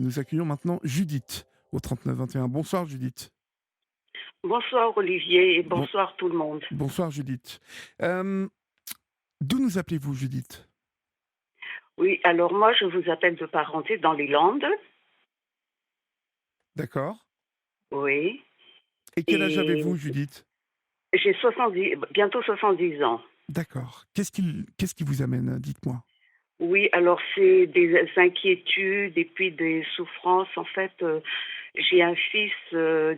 nous accueillons maintenant Judith au 39 21. Bonsoir Judith. Bonsoir Olivier et Bon, bonsoir tout le monde. bonsoir Judith. Euh, D'où nous appelez-vous Judith? Oui, alors moi je vous appelle de parenté dans les Landes. D'accord. Oui. Et quel âge Et avez-vous Judith? j'ai 70, bientôt 70 ans. D'accord. Qu'est-ce qui vous amène? Dites-moi. Oui, alors c'est des inquiétudes et puis des souffrances. En fait, j'ai un fils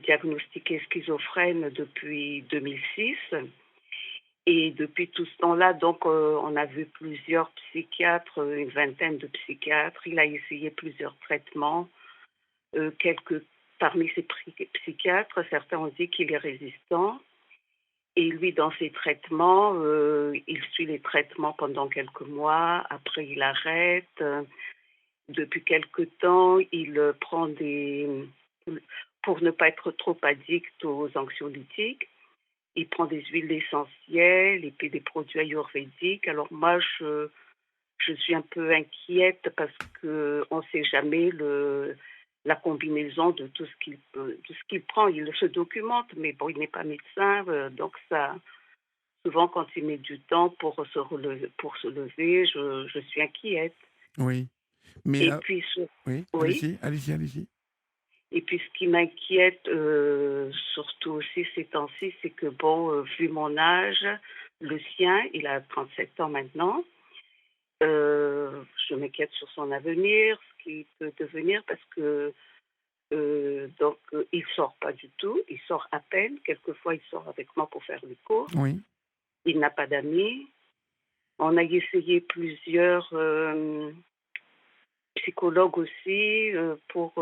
diagnostiqué schizophrène depuis 2006. Et depuis tout ce temps-là, donc, on a vu plusieurs psychiatres, une vingtaine de psychiatres. Il a essayé plusieurs traitements. Quelques parmi ces psychiatres, certains ont dit qu'il est résistant. Et lui, dans ses traitements, il suit les traitements pendant quelques mois. Après, il arrête. Depuis quelque temps, il prend pour ne pas être trop addict aux anxiolytiques, il prend des huiles essentielles et puis des produits ayurvédiques. Alors moi, je suis un peu inquiète parce qu'on ne sait jamais la combinaison de tout ce qu'il prend. Il se documente, mais bon, il n'est pas médecin, donc ça, souvent quand il met du temps pour se lever, je suis inquiète. Oui. Mais Et puis, oui, oui. allez-y, allez-y, allez-y. Et puis ce qui m'inquiète, surtout aussi ces temps-ci, c'est que bon, vu mon âge, le sien, il a 37 ans maintenant. Je m'inquiète sur son avenir, ce qu'il peut devenir parce que il sort pas du tout, il sort à peine. Quelquefois, il sort avec moi pour faire des courses. Oui. Il n'a pas d'amis. On a essayé plusieurs psychologues aussi pour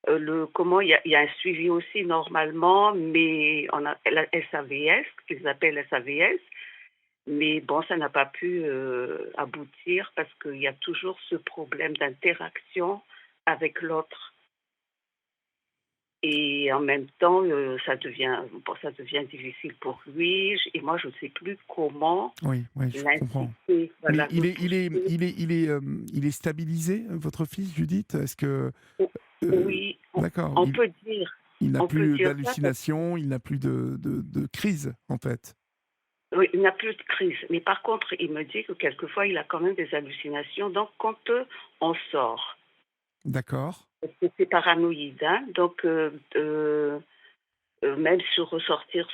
le comment il y a un suivi aussi normalement, mais on a la SAVS, qu'ils appellent SAVS. Mais bon, ça n'a pas pu aboutir parce qu'il y a toujours ce problème d'interaction avec l'autre. Et en même temps, ça devient difficile pour lui. Et moi, je ne sais plus comment Oui, oui, je comprends. l'inciter, Mais voilà, le pousser. il est stabilisé, votre fils, Judith? Est-ce que O- euh, Oui, d'accord, on peut dire, il n'a on peut plus dire ça parce d'hallucinations, il n'a plus de crise en fait. oui, il n'a plus de crise. Mais par contre, il me dit que quelquefois, il a quand même des hallucinations. Donc, quand on sort, D'accord. parce que c'est paranoïde, hein, donc même sur ressortir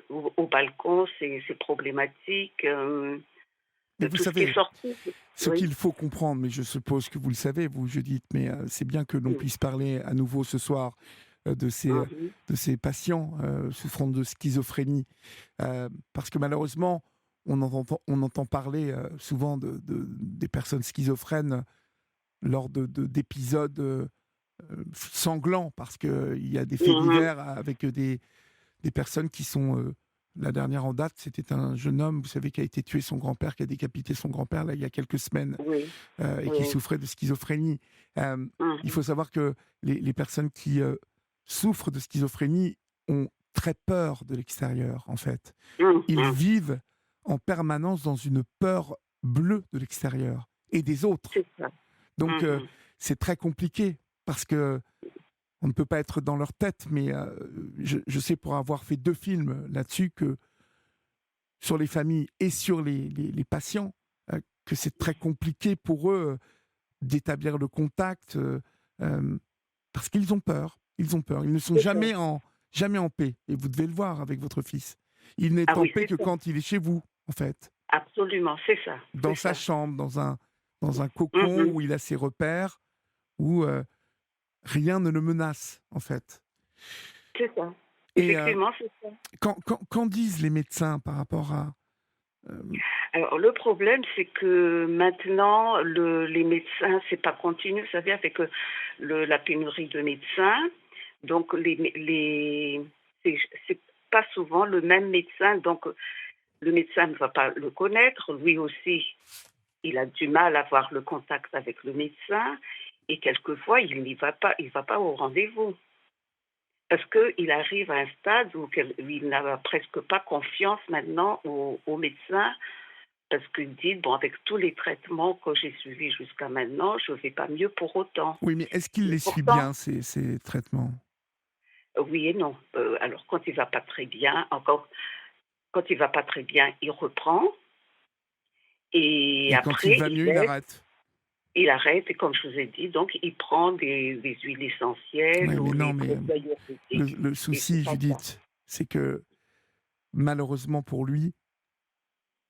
au balcon, c'est problématique. Mais vous Tout ce qui est savez, sorti, ce oui. qu'il faut comprendre, mais je suppose que vous le savez, vous, Judith, mais c'est bien que l'on Mmh. puisse parler à nouveau ce soir Mmh mh. de ces patients souffrant de schizophrénie. Parce que malheureusement, on entend parler souvent des personnes schizophrènes lors d'épisodes sanglants, parce qu'il y a des faits Mmh. divers avec des personnes qui sont... la dernière en date, c'était un jeune homme, vous savez, qui a été tué son grand-père, qui a décapité son grand-père, là, il y a quelques semaines, Oui, et qui oui. souffrait de schizophrénie. Il Mmh. faut savoir que les personnes qui souffrent de schizophrénie ont très peur de l'extérieur, en fait. Mmh Ils mh. vivent en permanence dans une peur bleue de l'extérieur et des autres. C'est ça. Donc, Mmh mh. c'est très compliqué parce que on ne peut pas être dans leur tête, mais je sais pour avoir fait 2 films là-dessus que sur les familles et sur les patients, que c'est très compliqué pour eux, d'établir le contact, hem, parce qu'ils ont peur. Ils ont peur. Ils ne sont C'est ça. jamais en paix et vous devez le voir avec votre fils. Il n'est Ah en oui, paix c'est que ça. quand il est chez vous, en fait. Absolument, c'est ça, Dans c'est sa ça. chambre, dans un Mmh cocon mh. où il a ses repères, où, rien ne le menace, en fait. C'est ça. Et Effectivement, c'est ça. qu'en disent les médecins par rapport à, hem Alors le problème, c'est que maintenant, les médecins, c'est pas continu, vous savez, avec la pénurie de médecins. Donc c'est c'est pas souvent le même médecin. Donc le médecin ne va pas le connaître. Lui aussi, il a du mal à avoir le contact avec le médecin. Et quelquefois, il va pas au rendez-vous. Parce qu'il arrive à un stade où il n'a presque pas confiance maintenant au médecin parce qu'il dit: «Bon, avec tous les traitements que j'ai suivis jusqu'à maintenant, je ne vais pas mieux pour autant». Oui, mais est-ce qu'il Et les suit pourtant, bien, ces traitements? oui et non. Alors quand il va pas très bien, encore quand il va pas très bien, il reprend et Et quand il après va il mieux, il laisse, arrête? il arrête et comme je vous ai dit, donc il prend des huiles essentielles Oui, ou mais les non, mais produits ayurvédiques le et c'est souci, pas ça. Judith, c'est que malheureusement pour lui,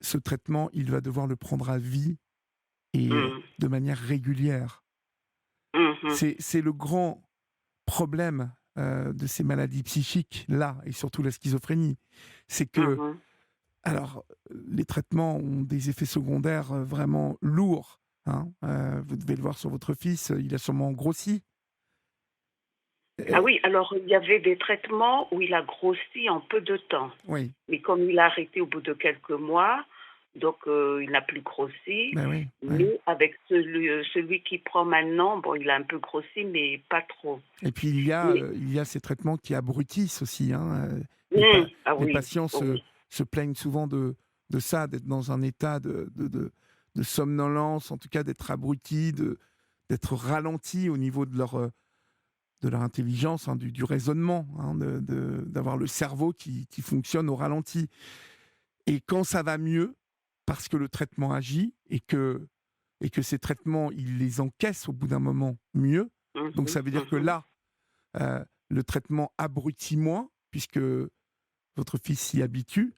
ce traitement, il va devoir le prendre à vie et Mmh. de manière régulière. Mmh mh. C'est le grand problème, de ces maladies psychiques-là et surtout la schizophrénie. C'est que Mmh. alors, les traitements ont des effets secondaires, vraiment lourds, hein. Vous devez le voir sur votre fils, il a sûrement grossi. Ah Heu, oui, alors il y avait des traitements où il a grossi en peu de temps. oui, Mais comme il a arrêté au bout de quelques mois, donc il n'a plus grossi. ben oui, ouais. Mais avec celui qu'il prend maintenant, bon, il a un peu grossi, mais pas trop. Et puis Mais il y a ces traitements qui abrutissent aussi, hein, ah les oui, patients oui. se plaignent souvent de ça, d'être dans un état de somnolence, en tout cas d'être abrutis, d'être ralentis au niveau de leur intelligence, hein, du raisonnement, hein, d'avoir le cerveau qui fonctionne au ralenti. Et quand ça va mieux, parce que le traitement agit et que ces traitements, ils les encaissent au bout d'un moment mieux, Mmh donc mh. ça veut dire que Mmh. là, le traitement abrutit moins, puisque votre fils s'y habitue,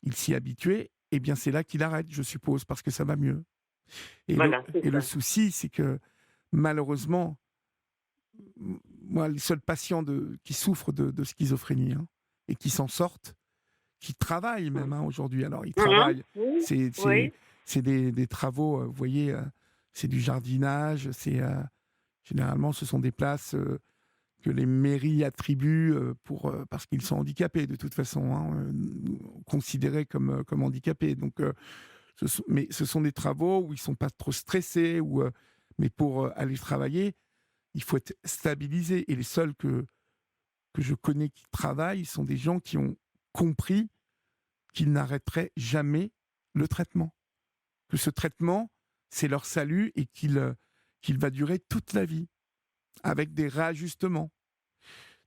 il s'y est habitué, et bien c'est là qu'il arrête, je suppose, parce que ça va mieux. Voilà, c'est Et le ça. souci, c'est que malheureusement, moi, les seuls patients qui souffrent de schizophrénie, hein, et qui s'en sortent, qui travaillent Mmh. même, hein, aujourd'hui. Alors ils Mmh. travaillent, Oui, c'est oui. c'est c'est des travaux, vous voyez, c'est du jardinage, généralement ce sont des places, que les mairies attribuent, parce qu'ils sont handicapés de toute façon, hein, considérés comme handicapés. Donc mais ce sont des travaux où ils sont pas trop stressés mais pour, aller travailler, il faut être stabilisé et les seuls que je connais qui travaillent sont des gens qui ont compris qu'ils n'arrêteraient jamais le traitement. Que ce traitement, c'est leur salut et qu'il va durer toute la vie, avec des réajustements.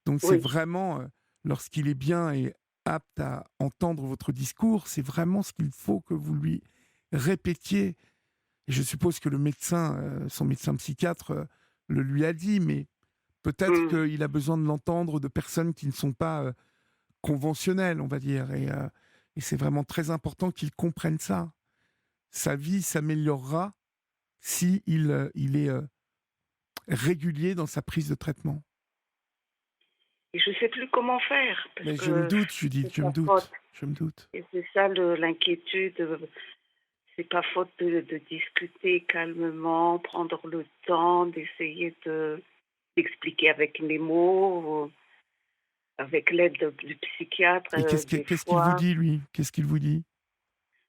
Donc c'est Oui. vraiment, lorsqu'il est bien et apte à entendre votre discours, c'est vraiment ce qu'il faut que vous lui répétiez. Et je suppose que le médecin, son médecin psychiatre, le lui a dit, mais peut-être Mmh. qu'il a besoin de l'entendre de personnes qui ne sont pas, conventionnelles, on va dire. Et c'est vraiment très important qu'il comprenne ça. Sa vie s'améliorera si il est, régulier dans sa prise de traitement. Et je sais plus comment faire parce Mais je me que doute, Judith, c'est je me pas faute doute, je me doute. et c'est ça l'inquiétude, c'est pas faute de discuter calmement, prendre le temps d'essayer d'expliquer avec mes mots, avec l'aide du psychiatre, Et des qu'est-ce qu'il vous fois. dit, lui? Qu'est-ce qu'il vous dit?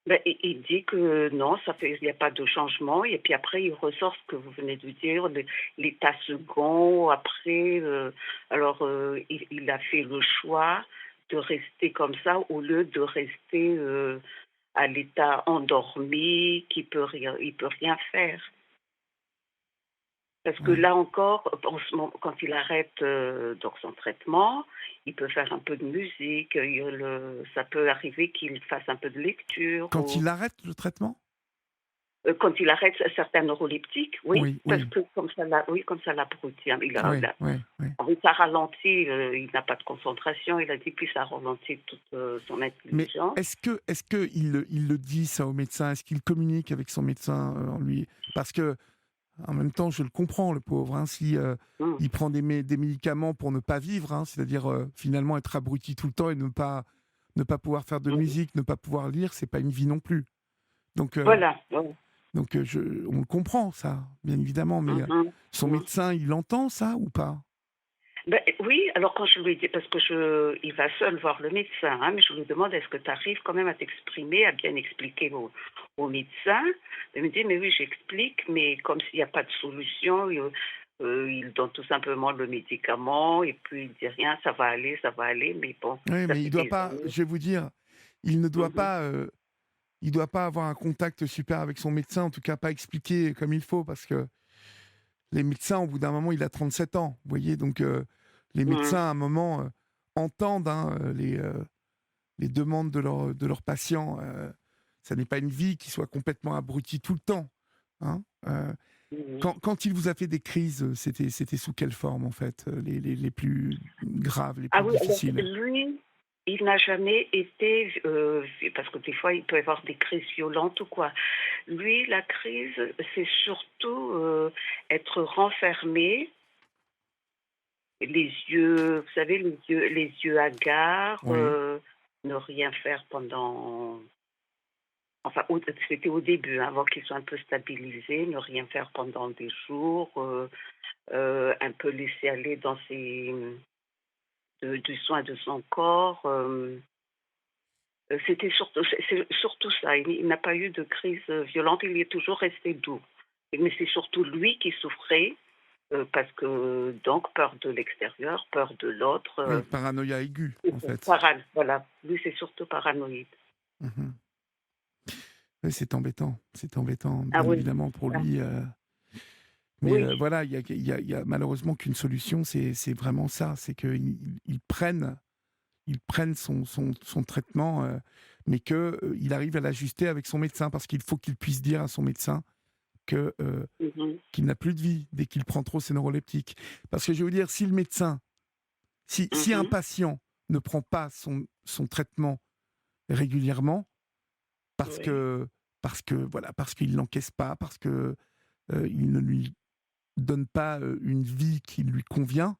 Ben, il dit que non, ça fait il y a pas de changement et puis après il ressort ce que vous venez de dire, l'état second après, il a fait le choix de rester comme ça au lieu de rester, à l'état endormi, il peut rien faire. Parce que Ouais. là encore, en ce moment, quand il arrête, donc son traitement, il peut faire un peu de musique, ça peut arriver qu'il fasse un peu de lecture Quand ou il arrête le traitement? quand il arrête certains neuroleptiques, oui, Oui, parce oui. que comme ça l'abrutit, hein, Ouais, ouais, ouais. ah oui, ça ralentit, il n'a pas de concentration, il a dit, puis ça ralentit toute, son Mais intelligence. est-ce que il le dit ça au médecin? Est-ce qu'il communique avec son médecin, en lui parce que en même temps, je le comprends, le pauvre, hein, si, Mmh. il prend des médicaments pour ne pas vivre, hein, c'est-à-dire, finalement être abruti tout le temps et ne pas pouvoir faire de Mmh. musique, ne pas pouvoir lire, c'est pas une vie non plus. Donc Voilà, ouais. on le comprend ça, bien évidemment, mais Mmh mh. son Mmh. médecin, il entend ça ou pas? Ben, oui, alors quand je lui dis parce que il va seul voir le médecin, hein, mais je lui demande: «Est-ce que tu arrives quand même à t'exprimer, à bien expliquer au médecin?» Il me dit: «Mais oui, j'explique, mais comme s'il n'y a pas de solution, il donne tout simplement le médicament et puis il dit rien, ça va aller», mais bon, Oui, ça mais il fait doit des pas, années. je vais vous dire, il ne doit Mmh. pas, il doit pas avoir un contact super avec son médecin, en tout cas pas expliqué comme il faut, parce que les médecins, au bout d'un moment, il a 37 ans, vous voyez, donc les Mhm. médecins, à un moment, entendent hein, les demandes de leurs patients. Ça n'est pas une vie qui soit complètement abrutie tout le temps. Hein. Mhm. Quand il vous a fait des crises, c'était sous quelle forme, en fait, les plus graves, les Ah plus oui, alors difficiles? lui, il n'a jamais été, parce que des fois, il peut y avoir des crises violentes ou quoi. Lui, la crise, c'est surtout, être renfermé, les yeux, vous savez, les yeux hagards, Oui, ne rien faire pendant, enfin, c'était au début, hein, avant qu'il soit un peu stabilisé, ne rien faire pendant des jours, un peu laisser aller dans du soin de son corps. C'était c'est surtout ça. Il n'a pas eu de crise, violente, il est toujours resté doux. Mais c'est surtout lui qui souffrait, parce que donc peur de l'extérieur, peur de l'autre, oui, paranoïa aiguë, en fait. voilà. Lui, c'est surtout paranoïde. Mhm. Ouais, c'est embêtant, Ah bien oui, évidemment pour ah lui. Mais oui. voilà, il y a malheureusement qu'une solution, c'est vraiment ça, c'est qu'ils ils prennent son traitement, mais qu'il arrive à l'ajuster avec son médecin, parce qu'il faut qu'il puisse dire à son médecin que, Mmh. qu'il n'a plus de vie dès qu'il prend trop ses neuroleptiques. Parce que je veux dire, si le médecin, si un Mmh. patient ne prend pas son traitement régulièrement, parce Oui, que, voilà, parce qu'il n'encaisse pas, parce que il ne lui donne pas une vie qui lui convient,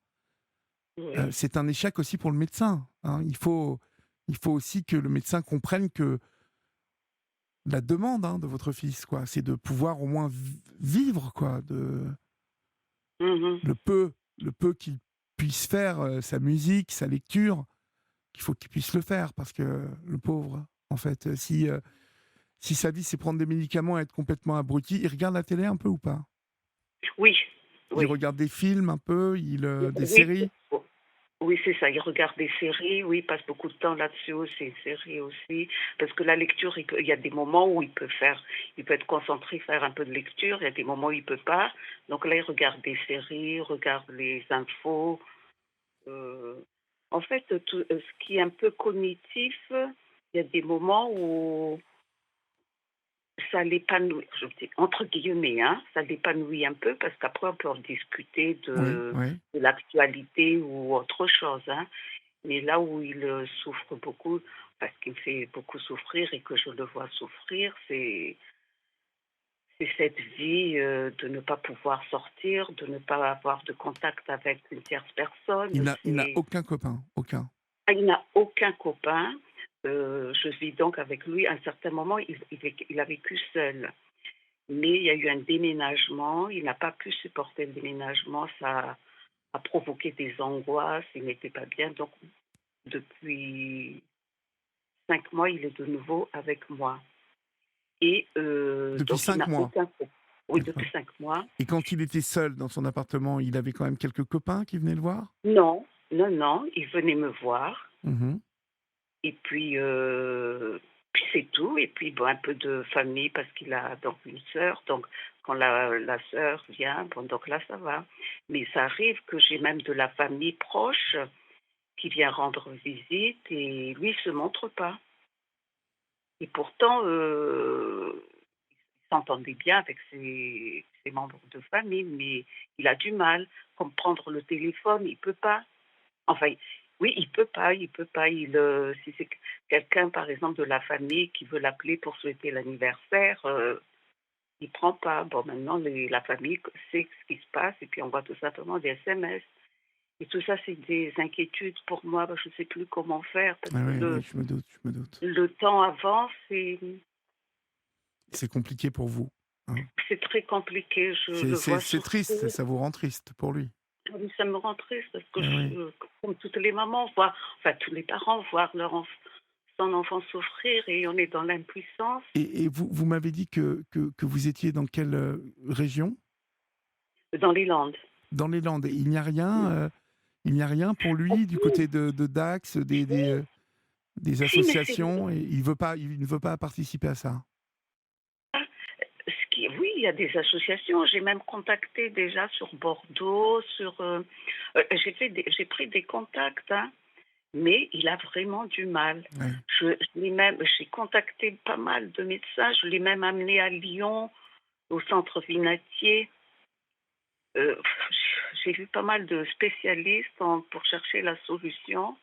oui. c'est un échec aussi pour le médecin. Hein. Il faut aussi que le médecin comprenne que la demande hein, de votre fils, quoi, c'est de pouvoir au moins vivre, quoi, Mmh. le peu qu'il puisse faire, sa musique, sa lecture, qu'il faut qu'il puisse le faire, parce que le pauvre, en fait, si sa vie c'est prendre des médicaments et être complètement abruti, il regarde la télé un peu ou pas? Oui, Il oui. regarde des films un peu, des Oui, séries? oui, c'est ça. Il regarde des séries, oui, il passe beaucoup de temps là-dessus aussi, une série aussi. Parce que la lecture, il y a des moments où il peut être concentré, faire un peu de lecture, il y a des moments où il peut pas. Donc là, il regarde des séries, il regarde les infos. euh, En fait, ce qui est un peu cognitif, il y a des moments où ça l'épanouit, je dis entre guillemets, hein, ça l'épanouit un peu parce qu'après on peut en discuter Oui, oui. de l'actualité ou autre chose, hein. Mais là où il souffre beaucoup, parce qu'il me fait beaucoup souffrir et que je le vois souffrir, c'est cette vie, de ne pas pouvoir sortir, de ne pas avoir de contact avec une tierce personne. Il n'a aucun copain, aucun. Il n'a aucun copain. Je vis donc avec lui. À un certain moment, il a vécu seul. Mais il y a eu un déménagement. Il n'a pas pu supporter le déménagement. Ça a provoqué des angoisses. Il n'était pas bien. Donc, depuis 5 mois, il est de nouveau avec moi. Et Depuis donc, il 5 n'a mois. aucun copain. Oui, D'accord. depuis 5 mois. Et quand il était seul dans son appartement, il avait quand même quelques copains qui venaient le voir? Non, non, non. Il venait me voir. Mmh. Et puis c'est tout. Et puis bon, un peu de famille parce qu'il a donc une sœur. Donc quand la sœur vient, bon donc là ça va. Mais ça arrive que j'ai même de la famille proche qui vient rendre visite et lui il se montre pas. Et pourtant, il s'entendait bien avec ses membres de famille, mais il a du mal. Comme prendre le téléphone, il peut pas. Enfin, oui, il peut pas. Si c'est quelqu'un, par exemple, de la famille qui veut l'appeler pour souhaiter l'anniversaire, il prend pas. Bon, maintenant, la famille sait ce qui se passe et puis on voit tout simplement des SMS. Et tout ça, c'est des inquiétudes pour moi. Je ne sais plus comment faire parce Ah que oui, oui, je me doute, je me doute. le temps avance et C'est compliqué pour vous, hein? c'est très compliqué. Je le vois C'est triste, souffrir. ça vous rend triste pour lui. Oui, ça me rend triste parce que Eh oui. comme toutes les mamans, enfin tous les parents, voir son enfant souffrir et on est dans l'impuissance. Et vous m'avez dit que vous étiez dans quelle, région? Dans les Landes. Dans les Landes. Et Mmh. il n'y a rien pour Ah lui du si, côté de Dax, si, des Si, mais c'est associations, et il ne veut pas participer à ça. oui, il y a des associations. J'ai même contacté déjà sur Bordeaux, j'ai pris des contacts, hein, mais il a vraiment du mal. Ouais. J'ai contacté pas mal de médecins. Je l'ai même amené à Lyon, au centre Vinatier. Euh, j'ai vu pas mal de spécialistes pour chercher la solution.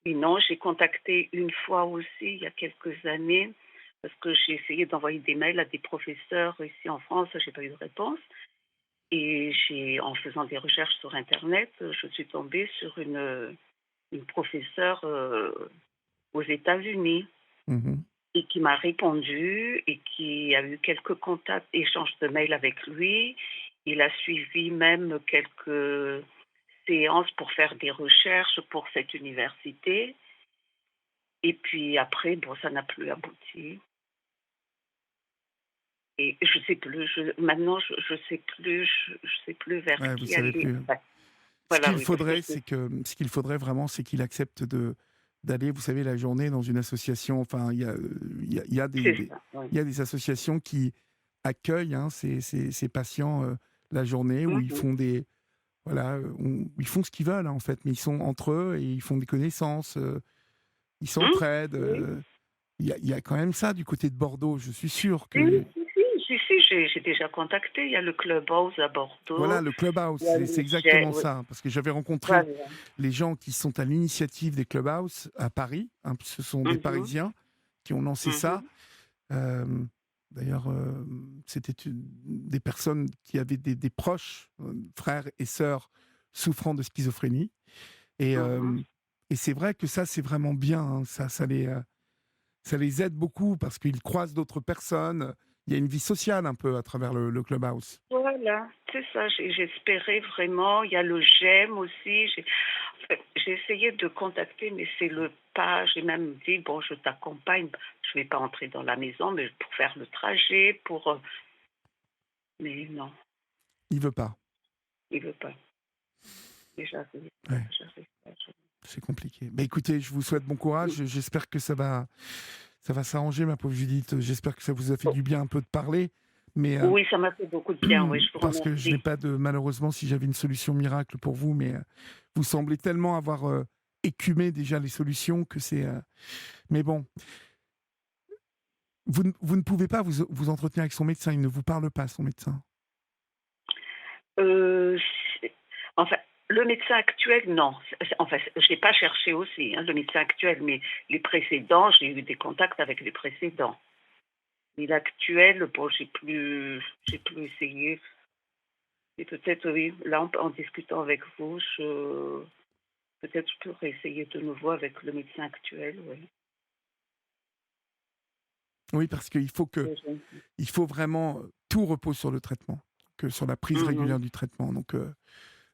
Et non, j'ai contacté une fois aussi, il y a quelques années, parce que j'ai essayé d'envoyer des mails à des professeurs ici en France, j'ai pas eu de réponse. Et en faisant des recherches sur Internet, je suis tombée sur une professeure aux États-Unis Mhm. et qui m'a répondu et qui a eu quelques contacts, échanges de mails avec lui. Il a suivi même quelques séances pour faire des recherches pour cette université. Et puis après, bon, ça n'a plus abouti. Et je sais plus, maintenant je sais plus, je sais plus vers Ouais, vous qui savez aller. plus. Enfin, Ce voilà, qu'il oui, parce que faudrait, ce qu'il faudrait vraiment, c'est qu'il accepte d'aller, vous savez, la journée dans une association. Enfin, il y a c'est ça, oui. il y a des associations qui accueillent, hein, ces patients la journée, où ils Mhm. font voilà, ils font ce qu'ils veulent, hein, en fait, mais ils sont entre eux et ils font des connaissances, ils s'entraident. Oui. Il y a quand même ça du côté de Bordeaux. Je suis sûr Si, que j'ai déjà contacté. Il y a le Clubhouse à voilà, Bordeaux, le Clubhouse, il y a c'est le exactement oui, ça. Parce que j'avais rencontré voilà. les gens qui sont à l'initiative des Clubhouse à Paris, hein. Ce sont des Mhm, Parisiens qui ont lancé ça. mhm, Euh, D'ailleurs, c'était des personnes qui avaient des proches, frères et sœurs, souffrant de schizophrénie. Et, mhm. et c'est vrai que ça, c'est vraiment bien, hein. Ça les aide beaucoup parce qu'ils croisent d'autres personnes. Il y a une vie sociale un peu à travers le Clubhouse. Voilà, c'est ça. J'espérais vraiment. Il y a le GEM aussi. J'ai essayé de contacter, mais c'est le pas. J'ai même dit, bon, je t'accompagne. Je vais pas entrer dans la maison, mais pour faire le trajet, mais non, Il veut pas. il veut pas. Et Ouais. j'arrive pas. C'est compliqué. Mais écoutez, je vous souhaite bon courage. J'espère que ça va s'arranger, ma pauvre Judith. J'espère que ça vous a fait Oh, du bien un peu de parler. Mais oui, ça m'a fait beaucoup de bien. Oui, je vous parce que je n'ai remercie. pas malheureusement, si j'avais une solution miracle pour vous, mais vous semblez tellement avoir écumé déjà les solutions que c'est. Mais bon, vous ne pouvez pas vous entretenir avec son médecin. Il ne vous parle pas, son médecin. Euh, c'est- enfin, le médecin actuel, non. Enfin, je n'ai pas cherché aussi, hein, le médecin actuel, mais les précédents, j'ai eu des contacts avec les précédents. Mais l'actuel, bon, j'ai plus essayé. Et peut-être, oui, là, en discutant avec vous, peut-être je peux réessayer de nouveau avec le médecin actuel, oui. Oui, parce qu'il faut Mhm. il faut vraiment tout repose sur le traitement, que sur la prise Mhm. régulière du traitement. Donc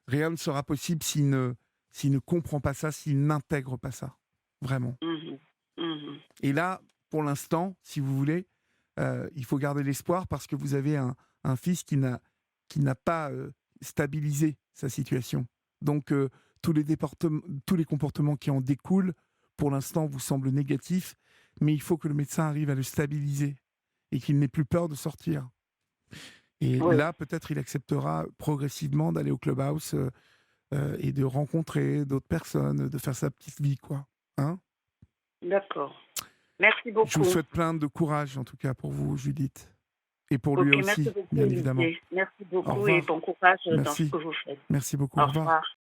rien ne sera possible s'il ne comprend pas ça, s'il n'intègre pas ça, vraiment. Mhm. Mhm. Et là, pour l'instant, si vous voulez, il faut garder l'espoir parce que vous avez un fils qui n'a pas stabilisé sa situation. Donc tous les comportements qui en découlent, pour l'instant, vous semblent négatifs, mais il faut que le médecin arrive à le stabiliser et qu'il n'ait plus peur de sortir. Et Oui, là, peut-être il acceptera progressivement d'aller au clubhouse et de rencontrer d'autres personnes, de faire sa petite vie, quoi. Hein. d'accord. Merci Je vous beaucoup. souhaite plein de courage, en tout cas, pour vous, Judith. Et pour lui Ok, merci aussi, beaucoup, bien évidemment. Olivier. Merci Au beaucoup et revoir. bon courage dans ce Merci. que vous faites. Merci beaucoup. Au Au revoir. revoir.